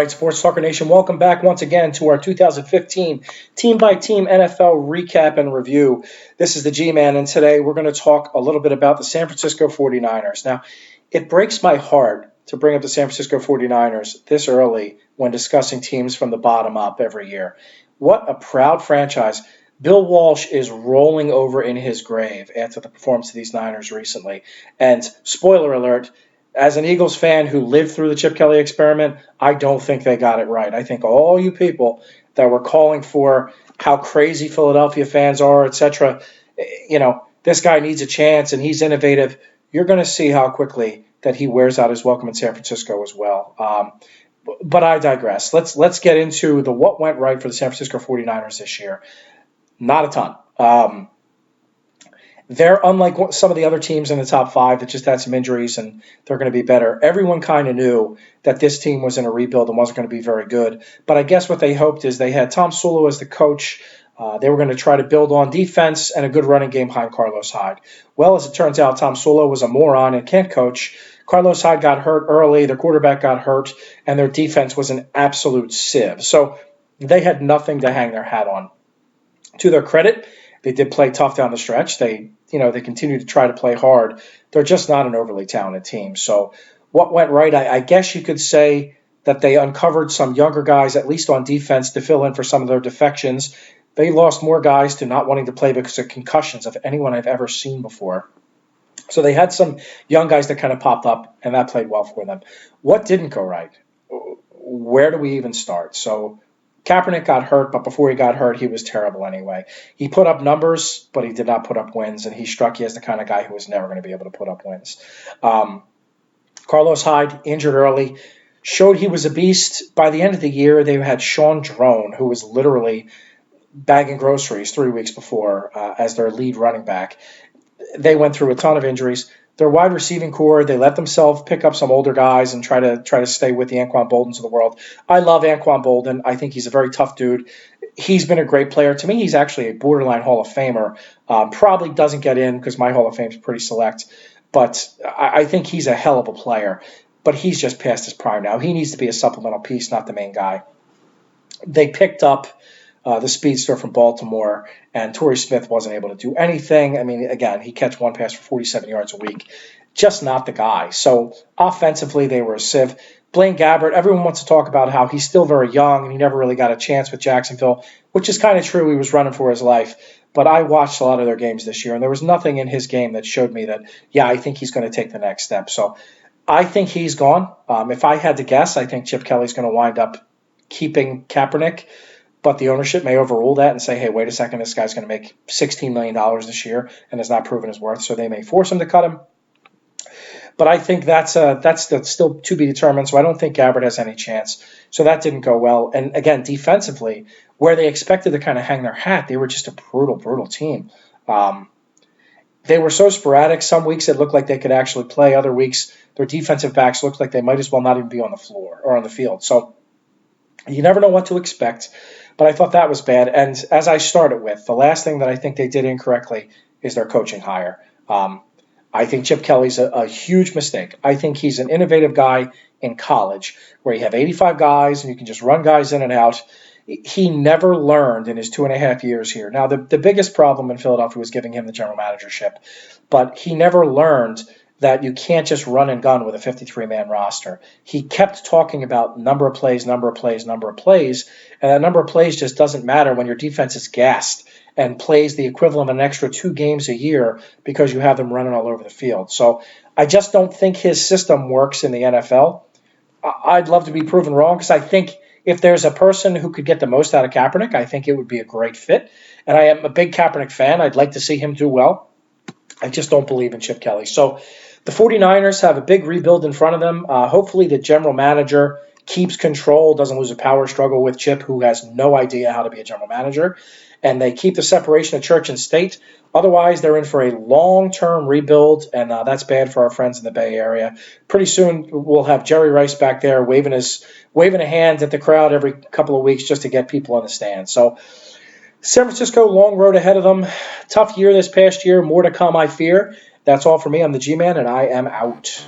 right, Sports Talker Nation, welcome back once again to our 2015 team-by-team NFL recap and review. This is the G-Man, and today we're going to talk a little bit about the San Francisco 49ers. Now, it breaks my heart to bring up the San Francisco 49ers this early when discussing teams from the bottom up every year. What a proud franchise. Bill Walsh is rolling over in his grave after the performance of these Niners recently. And spoiler alert, as an Eagles fan who lived through the Chip Kelly experiment, I don't think they got it right. I think all you people that were calling for how crazy Philadelphia fans are, etc., this guy needs a chance and he's innovative. You're going to see how quickly that he wears out his welcome in San Francisco as well. But I digress. Let's get into what went right for the San Francisco 49ers this year. Not a ton. They're unlike some of the other teams in the top five that just had some injuries and they're going to be better. Everyone kind of knew that this team was in a rebuild and wasn't going to be very good. But I guess what they hoped is they had Tom Sula as the coach. They were going to try to build on defense and a good running game behind Carlos Hyde. Well, as it turns out, Tom Sula was a moron and can't coach. Carlos Hyde got hurt early. Their quarterback got hurt, and their defense was an absolute sieve. So they had nothing to hang their hat on. To their credit, they did play tough down the stretch. They continue to try to play hard. They're just not an overly talented team. So what went right? I guess you could say that they uncovered some younger guys, at least on defense, to fill in for some of their defections. They lost more guys to not wanting to play because of concussions of anyone I've ever seen before. So they had some young guys that kind of popped up, and that played well for them. What didn't go right? Where do we even start? So Kaepernick got hurt, but before he got hurt, he was terrible anyway. He put up numbers, but he did not put up wins, and he struck you as the kind of guy who was never going to be able to put up wins. Carlos Hyde, injured early, showed he was a beast. By the end of the year, they had Sean Drone, who was literally bagging groceries 3 weeks before as their lead running back. They went through a ton of injuries. Their wide receiving core, they let themselves pick up some older guys and try to stay with the Anquan Boldens of the world. I love Anquan Bolden. I think he's a very tough dude. He's been a great player. To me, he's actually a borderline Hall of Famer. Probably doesn't get in because my Hall of Fame is pretty select. But I think he's a hell of a player. But he's just past his prime now. He needs to be a supplemental piece, not the main guy. They picked up the speedster from Baltimore, and Torrey Smith wasn't able to do anything. I mean, again, he catch one pass for 47 yards a week. Just not the guy. So offensively, they were a sieve. Blaine Gabbert, everyone wants to talk about how he's still very young and he never really got a chance with Jacksonville, which is kind of true. He was running for his life. But I watched a lot of their games this year, and there was nothing in his game that showed me that, I think he's going to take the next step. So I think he's gone. If I had to guess, I think Chip Kelly's going to wind up keeping Kaepernick. But the ownership may overrule that and say, hey, wait a second, this guy's going to make $16 million this year and has not proven his worth, so they may force him to cut him. But I think that's still to be determined, so I don't think Gabbert has any chance. So that didn't go well. And again, defensively, where they expected to kind of hang their hat, they were just a brutal, brutal team. They were so sporadic. Some weeks it looked like they could actually play. Other weeks, their defensive backs looked like they might as well not even be on the floor or on the field. So you never know what to expect. But I thought that was bad. And as I started with, the last thing that I think they did incorrectly is their coaching hire. I think Chip Kelly's a huge mistake. I think he's an innovative guy in college where you have 85 guys and you can just run guys in and out. He never learned in his 2.5 years here. Now, the biggest problem in Philadelphia was giving him the general managership. But he never learned that you can't just run and gun with a 53-man roster. He kept talking about number of plays, and that number of plays just doesn't matter when your defense is gassed and plays the equivalent of an extra 2 games a year because you have them running all over the field. So I just don't think his system works in the NFL. I'd love to be proven wrong because I think if there's a person who could get the most out of Kaepernick, I think it would be a great fit. And I am a big Kaepernick fan. I'd like to see him do well. I just don't believe in Chip Kelly. So the 49ers have a big rebuild in front of them. Hopefully the general manager keeps control, doesn't lose a power struggle with Chip, who has no idea how to be a general manager. And they keep the separation of church and state. Otherwise, they're in for a long-term rebuild, and that's bad for our friends in the Bay Area. Pretty soon, we'll have Jerry Rice back there waving a hand at the crowd every couple of weeks just to get people on the stand. So San Francisco, long road ahead of them. Tough year this past year. More to come, I fear. That's all for me. I'm the G-Man, and I am out.